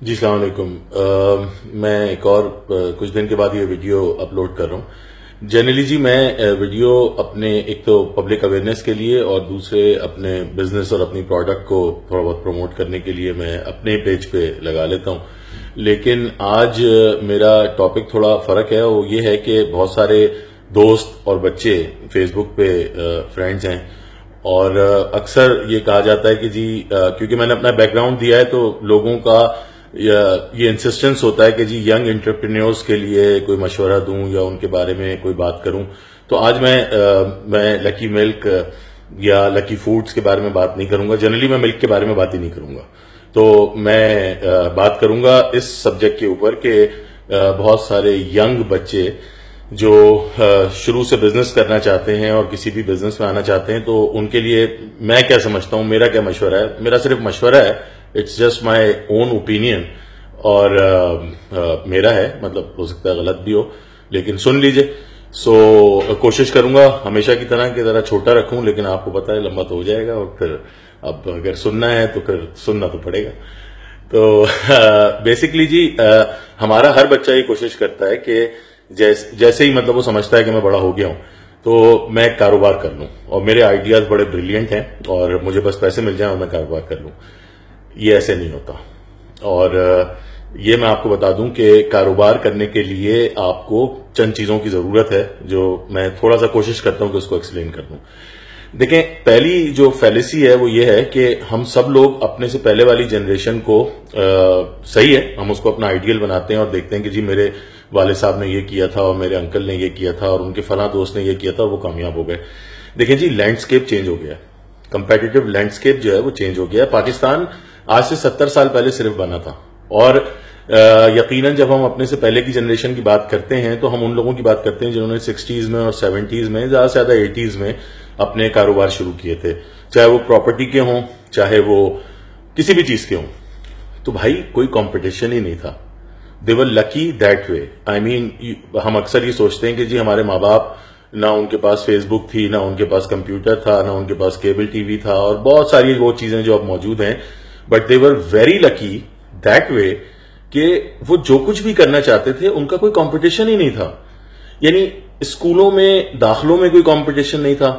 جی السلام علیکم. میں ایک اور کچھ دن کے بعد یہ ویڈیو اپلوڈ کر رہا ہوں. جنرلی جی میں ویڈیو اپنے ایک تو پبلک اویئرنیس کے لیے اور دوسرے اپنے بزنس اور اپنی پروڈکٹ کو تھوڑا بہت پروموٹ کرنے کے لیے میں اپنے پیج پہ لگا لیتا ہوں. لیکن آج میرا ٹاپک تھوڑا فرق ہے. وہ یہ ہے کہ بہت سارے دوست اور بچے فیس بک پہ فرینڈز ہیں اور اکثر یہ کہا جاتا ہے کہ جی کیونکہ میں نے اپنا بیک گراؤنڈ دیا ہے تو لوگوں کا یہ انسسٹنس ہوتا ہے کہ جی ینگ انٹرپرینیورز کے لیے کوئی مشورہ دوں یا ان کے بارے میں کوئی بات کروں. تو آج میں لکی ملک یا لکی فوڈز کے بارے میں بات نہیں کروں گا. جنرلی میں ملک کے بارے میں بات ہی نہیں کروں گا. تو میں بات کروں گا اس سبجیکٹ کے اوپر کہ بہت سارے ینگ بچے جو شروع سے بزنس کرنا چاہتے ہیں اور کسی بھی بزنس میں آنا چاہتے ہیں تو ان کے لیے میں کیا سمجھتا ہوں, میرا کیا مشورہ ہے. میرا صرف مشورہ ہے, it's just my own opinion اور میرا ہے, مطلب ہو سکتا ہے غلط بھی ہو لیکن سن لیجئے. سو کوشش کروں گا ہمیشہ کی طرح کہ ذرا چھوٹا رکھوں, لیکن آپ کو پتا ہے لمبا تو ہو جائے گا اور پھر اب اگر سننا ہے تو پھر سننا تو پڑے گا. تو بیسکلی جی ہمارا ہر بچہ یہ کوشش کرتا ہے کہ جیسے ہی مطلب وہ سمجھتا ہے کہ میں بڑا ہو گیا ہوں تو میں کاروبار کر لوں اور میرے آئیڈیاز بڑے بریلینٹ ہیں اور مجھے بس پیسے مل جائیں اور میں کاروبار کر لوں. یہ ایسے نہیں ہوتا. اور یہ میں آپ کو بتا دوں کہ کاروبار کرنے کے لیے آپ کو چند چیزوں کی ضرورت ہے جو میں تھوڑا سا کوشش کرتا ہوں کہ اس کو ایکسپلین کر دوں. دیکھیں, پہلی جو فیلیسی ہے وہ یہ ہے کہ ہم سب لوگ اپنے سے پہلے والی جنریشن کو صحیح ہے, ہم اس کو اپنا آئیڈیل بناتے ہیں اور دیکھتے ہیں کہ جی میرے والد صاحب نے یہ کیا تھا اور میرے انکل نے یہ کیا تھا اور ان کے فلاں دوست نے یہ کیا تھا اور وہ کامیاب ہو گئے. دیکھیں جی, لینڈسکیپ چینج ہو گیا, کمپیٹیٹو لینڈسکیپ جو ہے وہ چینج ہو گیا. پاکستان آج سے 70 سال پہلے صرف بنا تھا اور یقیناً جب ہم اپنے سے پہلے کی جنریشن کی بات کرتے ہیں تو ہم ان لوگوں کی بات کرتے ہیں جنہوں نے 60s میں اور 70s میں, زیادہ سے زیادہ 80s میں اپنے کاروبار شروع کیے تھے, چاہے وہ پراپرٹی کے ہوں چاہے وہ کسی بھی چیز کے ہوں. تو بھائی کوئی کمپٹیشن ہی نہیں تھا. they were lucky that way. I mean, ہم اکثر یہ سوچتے ہیں کہ جی ہمارے ماں باپ نہ ان کے پاس فیس بک تھی, نہ ان کے پاس کمپیوٹر تھا, نہ ان کے پاس کیبل ٹی وی تھا اور بہت ساری وہ چیزیں جو اب موجود ہیں, but they were very lucky that way کہ وہ جو کچھ بھی کرنا چاہتے تھے ان کا کوئی کمپٹیشن ہی نہیں تھا. یعنی اسکولوں میں داخلوں میں کوئی کمپٹیشن نہیں تھا,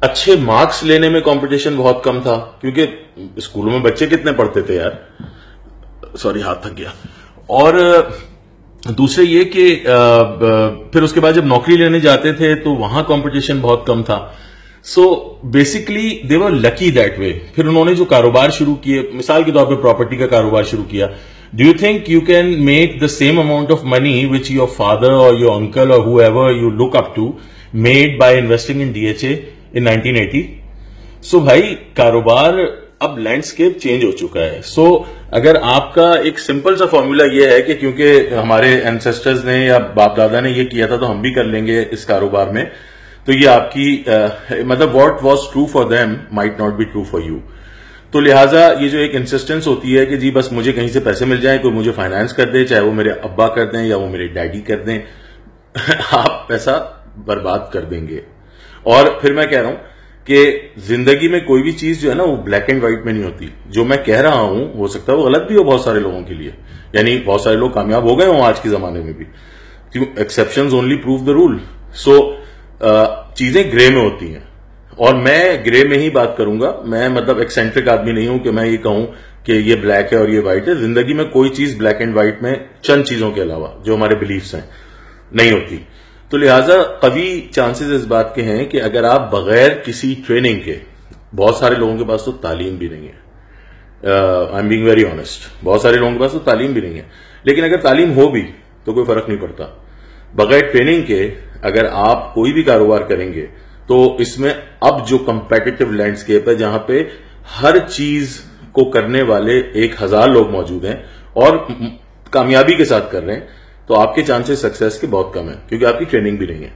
اچھے مارکس لینے میں کمپٹیشن بہت کم تھا کیونکہ اسکولوں میں بچے کتنے پڑھتے تھے یار, سوری ہاتھ تھک گیا. اور دوسرے یہ کہ پھر اس کے بعد جب نوکری لینے جاتے تھے تو وہاں کمپٹیشن بہت کم تھا. So basically they were lucky that way. پھر انہوں نے جو کاروبار شروع کیے, مثال کے طور پہ پراپرٹی کا کاروبار شروع کیا. Do you think you can make the same amount of money with your father اور یور انکل اور whoever you look up to made by investing in D H A in 1980؟ So بھائی کاروبار اب landscape change ہو چکا ہے. سو اگر آپ کا ایک سمپل سا فارمولا یہ ہے کہ کیونکہ ہمارے اینسسٹرز نے یا باپ دادا نے یہ کیا تھا تو ہم بھی کر لیں گے اس کاروبار میں, تو یہ آپ کی مطلب what was true for them might not be true for you. تو لہٰذا یہ جو ایک انسسٹنس ہوتی ہے کہ جی بس مجھے کہیں سے پیسے مل جائیں, کوئی مجھے فائنانس کر دے, چاہے وہ میرے ابا کر دیں یا وہ میرے ڈیڈی کر دیں, آپ پیسہ برباد کر دیں گے. اور پھر میں کہہ رہا ہوں کہ زندگی میں کوئی بھی چیز جو ہے نا وہ بلیک اینڈ وائٹ میں نہیں ہوتی. جو میں کہہ رہا ہوں ہو سکتا ہے وہ غلط بھی ہو بہت سارے لوگوں کے لیے, یعنی بہت سارے لوگ کامیاب ہو گئے ہوں آج کے زمانے میں بھی, exceptions only prove the rule. So چیزیں گرے میں ہوتی ہیں اور میں گرے میں ہی بات کروں گا. میں مطلب ایکسینٹرک آدمی نہیں ہوں کہ میں یہ کہوں کہ یہ بلیک ہے اور یہ وائٹ ہے. زندگی میں کوئی چیز بلیک اینڈ وائٹ میں چند چیزوں کے علاوہ جو ہمارے بلیفز ہیں نہیں ہوتی. تو لہٰذا قوی چانسز اس بات کے ہیں کہ اگر آپ بغیر کسی ٹریننگ کے, بہت سارے لوگوں کے پاس تو تعلیم بھی نہیں ہے, I am being very honest, بہت سارے لوگوں کے پاس تو تعلیم بھی نہیں ہے, لیکن اگر تعلیم ہو بھی تو کوئی فرق نہیں پڑتا. بغیر ٹریننگ کے اگر آپ کوئی بھی کاروبار کریں گے تو اس میں اب جو کمپیٹیٹو لینڈسکیپ ہے جہاں پہ ہر چیز کو کرنے والے 1000 لوگ موجود ہیں اور کامیابی کے ساتھ کر رہے ہیں, تو آپ کے چانسز سکسیس کے بہت کم ہیں کیونکہ آپ کی ٹریننگ بھی نہیں ہے.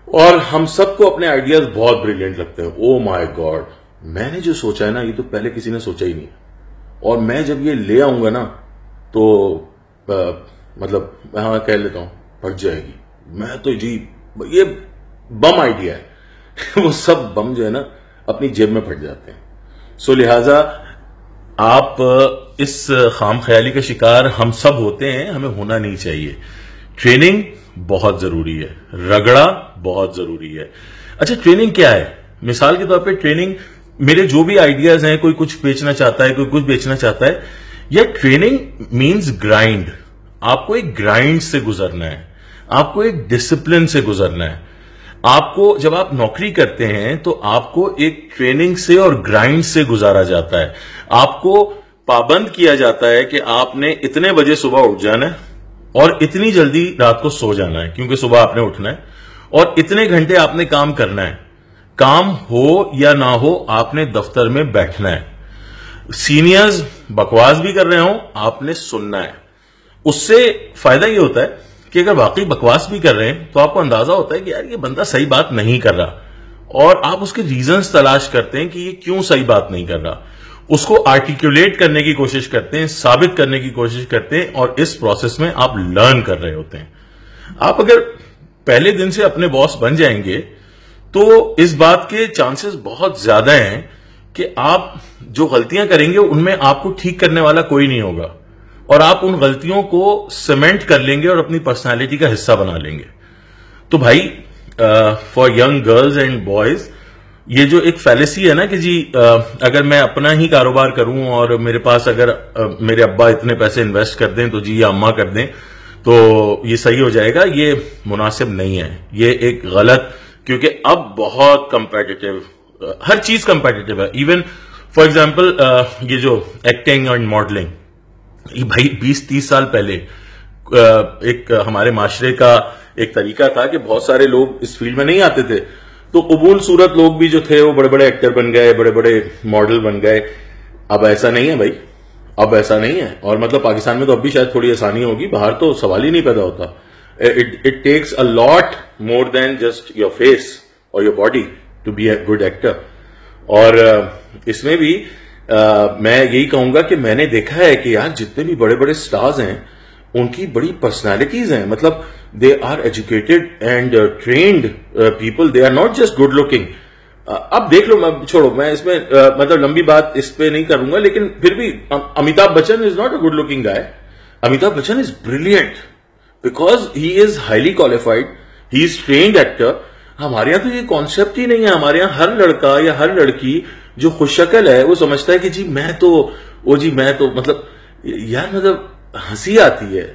اور ہم سب کو اپنے آئیڈیاز بہت بریلینٹ لگتے ہیں. او مائی گاڈ, میں نے جو سوچا ہے نا یہ تو پہلے کسی نے سوچا ہی نہیں, اور میں جب یہ لے آؤں گا نا تو مطلب میں کہہ لیتا ہوں پھٹ جائے گی. میں تو جی یہ بم آئیڈیا ہے وہ سب بم جو ہے نا اپنی جیب میں پھٹ جاتے ہیں. سو لہذا آپ اس خام خیالی کا شکار ہم سب ہوتے ہیں, ہمیں ہونا نہیں چاہیے. ٹریننگ بہت ضروری ہے, رگڑا بہت ضروری ہے. اچھا ٹریننگ کیا ہے؟ مثال کے طور پہ ٹریننگ, میرے جو بھی آئیڈیاز ہیں, کوئی کچھ بیچنا چاہتا ہے, کوئی کچھ بیچنا چاہتا ہے, یا ٹریننگ مینز گرائنڈ. آپ کو ایک گرائنڈ سے گزرنا ہے, آپ کو ایک ڈسپلن سے گزرنا ہے. آپ کو جب آپ نوکری کرتے ہیں تو آپ کو ایک ٹریننگ سے اور گرائنڈ سے گزارا جاتا ہے. آپ کو پابند کیا جاتا ہے کہ آپ نے اتنے بجے صبح اٹھ جانا ہے اور اتنی جلدی رات کو سو جانا ہے, کیونکہ صبح آپ نے اٹھنا ہے, اور اتنے گھنٹے آپ نے کام کرنا ہے. کام ہو یا نہ ہو آپ نے دفتر میں بیٹھنا ہے. سینئرز بکواس بھی کر رہے ہوں, آپ نے سننا ہے. اس سے فائدہ یہ ہوتا ہے کہ اگر واقعی بکواس بھی کر رہے ہیں تو آپ کو اندازہ ہوتا ہے کہ یار یہ بندہ صحیح بات نہیں کر رہا, اور آپ اس کے ریزنز تلاش کرتے ہیں کہ یہ کیوں صحیح بات نہیں کر رہا. اس کو آرٹیکولیٹ کرنے کی کوشش کرتے ہیں, ثابت کرنے کی کوشش کرتے ہیں, اور اس پروسیس میں آپ لرن کر رہے ہوتے ہیں. آپ اگر پہلے دن سے اپنے باس بن جائیں گے تو اس بات کے چانسز بہت زیادہ ہیں کہ آپ جو غلطیاں کریں گے ان میں آپ کو ٹھیک کرنے والا کوئی نہیں ہوگا, اور آپ ان غلطیوں کو سیمنٹ کر لیں گے اور اپنی پرسنالٹی کا حصہ بنا لیں گے. تو بھائی for young girls and boys, یہ جو ایک فیلیسی ہے نا کہ جی اگر میں اپنا ہی کاروبار کروں اور میرے پاس اگر میرے ابا اتنے پیسے انویسٹ کر دیں تو جی یا اماں کر دیں تو یہ صحیح ہو جائے گا, یہ مناسب نہیں ہے. یہ ایک غلط, کیونکہ اب بہت کمپیٹیٹیو, ہر چیز کمپیٹیٹیو ہے. ایون فار ایگزامپل یہ جو ایکٹنگ اینڈ ماڈلنگ, یہ بھائی 20-30 سال پہلے ایک ہمارے معاشرے کا ایک طریقہ تھا کہ بہت سارے لوگ اس فیلڈ میں نہیں آتے تھے, تو قبول صورت لوگ بھی جو تھے وہ بڑے بڑے ایکٹر بن گئے, بڑے بڑے ماڈل بن گئے. اب ایسا نہیں ہے بھائی, اب ایسا نہیں ہے. اور مطلب پاکستان میں تو اب بھی شاید تھوڑی آسانی ہوگی, باہر تو سوال ہی نہیں پیدا ہوتا. It takes a lot more than just your face or your body to be a good actor. اور اس میں بھی میں یہی کہوں گا کہ میں نے دیکھا ہے کہ یار جتنے بھی بڑے بڑے سٹارز ہیں ان کی بڑی پرسنالٹیز ہیں. مطلب they are educated and trained people, they are not just good looking. اب دیکھ لو, چھوڑو میں اس میں مطلب لمبی بات اس پہ نہیں کروں گا, لیکن پھر بھی Amitabh Bachchan is not a good looking guy. Amitabh Bachchan is brilliant because he is highly qualified, he is trained actor. ہمارے یہاں تو یہ کانسیپٹ ہی نہیں ہے. ہمارے یہاں ہر لڑکا یا ہر لڑکی جو خوش شکل ہے وہ سمجھتا ہے کہ جی میں تو مطلب یار مطلب ہنسی آتی ہے,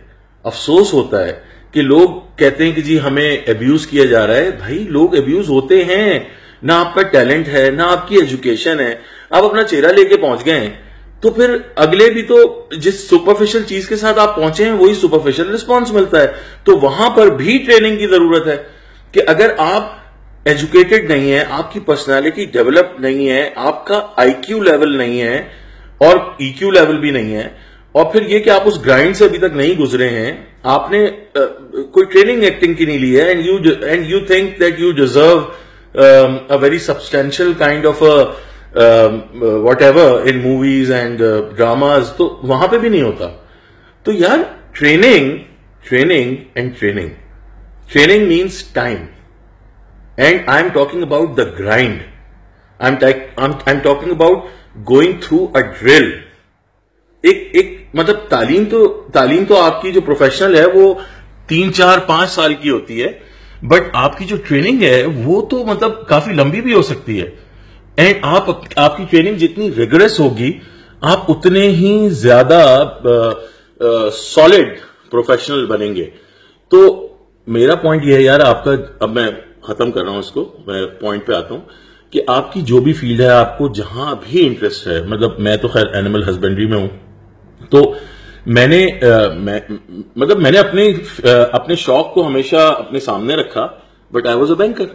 افسوس ہوتا ہے کہ لوگ کہتے ہیں کہ جی ہمیں ابیوز کیا جا رہا ہے. بھائی لوگ ابیوز ہوتے ہیں, نہ آپ کا ٹیلنٹ ہے نہ آپ کی ایجوکیشن ہے, آپ اپنا چہرہ لے کے پہنچ گئے ہیں تو پھر اگلے بھی تو جس سپرفیشل چیز کے ساتھ آپ پہنچے ہیں وہی سپرفیشل رسپانس ملتا ہے. تو وہاں پر بھی ٹریننگ کی ضرورت ہے کہ اگر آپ ایجوکیٹڈ نہیں ہیں, آپ کی پرسنالٹی ڈیولپ نہیں ہے, آپ کا آئی کیو لیول نہیں ہے اور ای کیو لیول بھی نہیں ہے, اور پھر یہ کہ آپ اس گرائنڈ سے ابھی تک نہیں گزرے ہیں, آپ نے کوئی ٹریننگ ایکٹنگ کی نہیں لی ہے, and you think that you deserve a very substantial kind of whatever in movies and dramas, تو وہاں پہ بھی نہیں ہوتا. تو یار training means time, and I'm talking about the grind. I'm talking about going through a drill. ایک مطلب تعلیم تو آپ کی جو پروفیشنل ہے وہ 3-4-5 سال کی ہوتی ہے, بٹ آپ کی جو ٹریننگ ہے وہ تو مطلب کافی لمبی بھی ہو سکتی ہے. اینڈ آپ کی ٹریننگ جتنی ریگرس ہوگی آپ اتنے ہی زیادہ سالڈ پروفیشنل بنیں گے. تو میرا پوائنٹ یہ ہے یار, آپ کا, اب میں ختم کر رہا ہوں اس کو, میں پوائنٹ پہ آتا ہوں کہ آپ کی جو بھی فیلڈ ہے, آپ کو جہاں بھی انٹرسٹ ہے, مطلب میں تو خیر اینیمل ہسبینڈری میں ہوں, تو میں نے اپنے شوق کو ہمیشہ اپنے سامنے رکھا, but I was a banker.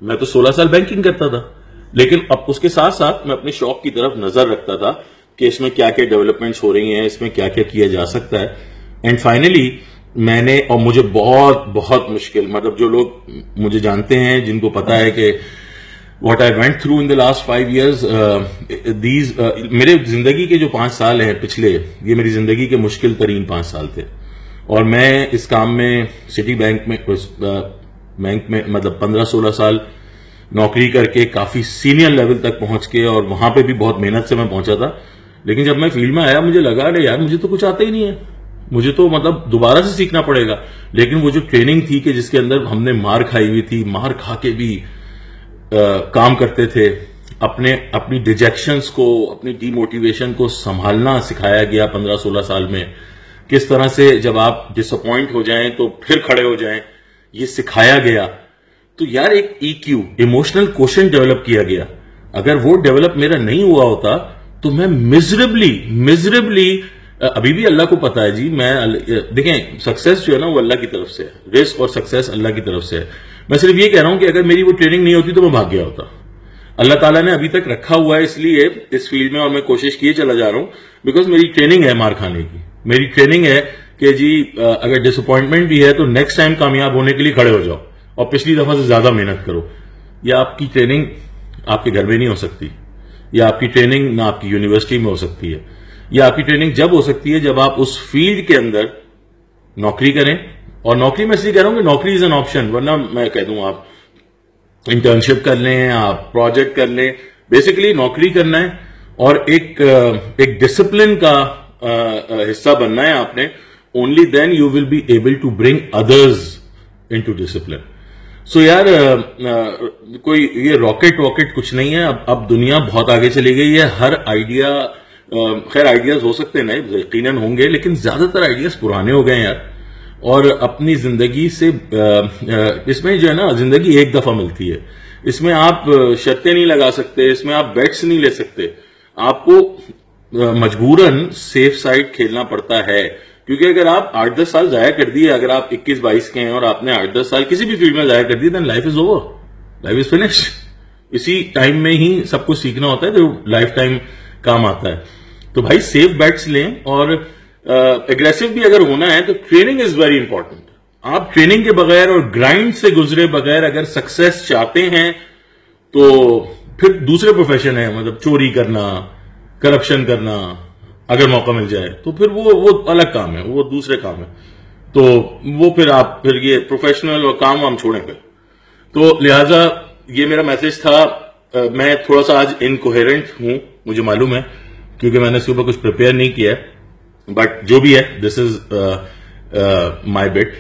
میں تو 16 سال بینکنگ کرتا تھا, لیکن اب اس کے ساتھ ساتھ میں اپنے شوق کی طرف نظر رکھتا تھا کہ اس میں کیا کیا ڈیولپمنٹس ہو رہی ہیں, اس میں کیا کیا کیا جا سکتا ہے. اینڈ فائنلی میں نے, اور مجھے بہت بہت مشکل, مطلب جو لوگ مجھے جانتے ہیں, جن کو پتا ہے کہ what I went through in the last 5 years, میرے زندگی کے جو 5 سال ہیں پچھلے, یہ میری زندگی کے مشکل ترین 5 سال تھے. اور میں اس کام میں سٹی بینک میں مطلب 15-16 سال نوکری کر کے کافی سینئر لیول تک پہنچ کے, اور وہاں پہ بھی بہت محنت سے میں پہنچا تھا. لیکن جب میں فیلڈ میں آیا مجھے لگا ارے یار مجھے تو کچھ آتا ہی نہیں ہے, مجھے تو مطلب دوبارہ سے سیکھنا پڑے گا. لیکن وہ جو ٹریننگ تھی کہ جس کے اندر ہم نے مار کھائی ہوئی تھی, مار کھا کے بھی کام کرتے تھے, اپنی ڈیجیکشنز کو, اپنی ڈی موٹیویشن کو سنبھالنا سکھایا گیا 15-16 سال میں. کس طرح سے جب آپ ڈس اپوائنٹ ہو جائیں تو پھر کھڑے ہو جائیں, یہ سکھایا گیا. تو یار ایک EQ, ایموشنل کوشن ڈیولپ کیا گیا. اگر وہ ڈیولپ میرا نہیں ہوا ہوتا تو میں میزریبلی ابھی بھی اللہ کو پتا ہے جی. میں دیکھیں سکسیس جو ہے نا وہ اللہ کی طرف سے ہے, رزق اور سکسیس اللہ کی طرف سے ہے. میں صرف یہ کہہ رہا ہوں کہ اگر میری وہ ٹریننگ نہیں ہوتی تو میں بھاگ گیا ہوتا. اللہ تعالیٰ نے ابھی تک رکھا ہوا ہے اس لیے اس فیلڈ میں, اور میں کوشش کیے چلا جا رہا ہوں بیکاز میری ٹریننگ ہے مار کھانے کی. میری ٹریننگ ہے کہ جی اگر ڈس اپوائنٹمنٹ بھی ہے تو نیکسٹ ٹائم کامیاب ہونے کے لیے کھڑے ہو جاؤ اور پچھلی دفعہ سے زیادہ محنت کرو. یا آپ کی ٹریننگ آپ کے گھر میں نہیں ہو سکتی, یا آپ کی ٹریننگ نہ آپ کی یونیورسٹی میں ہو سکتی ہے, یا آپ کی ٹریننگ جب ہو سکتی ہے جب آپ اس فیلڈ کے اندر نوکری کریں. اور نوکری میں اس لیے کہہ رہا ہوں کہ نوکری از این آپشن, ورنہ میں کہہ دوں آپ انٹرنشپ کر لیں, آپ پروجیکٹ کر لیں. بیسیکلی نوکری کرنا ہے اور ایک ڈسپلن کا حصہ بننا ہے آپ نے. Only then you will be able to bring others into discipline. So یار کوئی یہ راکٹ کچھ نہیں ہے. اب دنیا بہت آگے چلی گئی ہے. ہر آئیڈیا, خیر آئیڈیاز ہو سکتے ہیں نئے یقیناً ہوں گے, لیکن زیادہ تر آئیڈیاز پرانے ہو گئے ہیں یار. اور اپنی زندگی سے اس میں جو ہے نا زندگی ایک دفعہ ملتی ہے, اس میں آپ شرطیں نہیں لگا سکتے, اس میں آپ بیٹس نہیں لے سکتے. آپ کو مجبوراً سیف سائڈ کھیلنا پڑتا ہے, کیونکہ اگر آپ 8-10 سال ضائع کر دیے, اگر آپ 21-22 کے ہیں اور آپ نے 8-10 سال کسی بھی فیلڈ میں ضائع کر دیے, then life is over, life is finished. اسی ٹائم میں ہی سب کچھ سیکھنا ہوتا ہے جو لائف ٹائم کام آتا ہے. تو بھائی سیف بیٹس لیں, اور اگریسو بھی اگر ہونا ہے تو ٹریننگ از ویری امپورٹنٹ. آپ ٹریننگ کے بغیر اور گرائنڈ سے گزرے بغیر اگر سکسیس چاہتے ہیں تو پھر دوسرے پروفیشن ہے, مطلب چوری کرنا, کرپشن کرنا, اگر موقع مل جائے تو پھر وہ الگ کام ہے, وہ دوسرے کام ہے. تو وہ پھر یہ پروفیشنل اور کام ہم چھوڑیں پھر. تو لہٰذا یہ میرا میسج تھا. میں تھوڑا سا آج انکوہیرنٹ ہوں, مجھے معلوم ہے, کیونکہ میں نے اس کے اوپر کچھ پریپیئر نہیں کیا ہے. بٹ جو بھی ہے دس از مائی بٹ.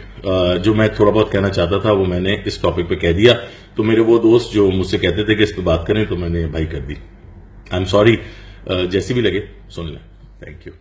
جو میں تھوڑا بہت کہنا چاہتا تھا وہ میں نے اس ٹاپک پہ کہہ دیا. تو میرے وہ دوست جو مجھ سے کہتے تھے کہ اس پہ بات کریں تو میں نے بھائی کر دی. آئی ایم سوری, جیسی بھی لگے سن لیں. Thank you.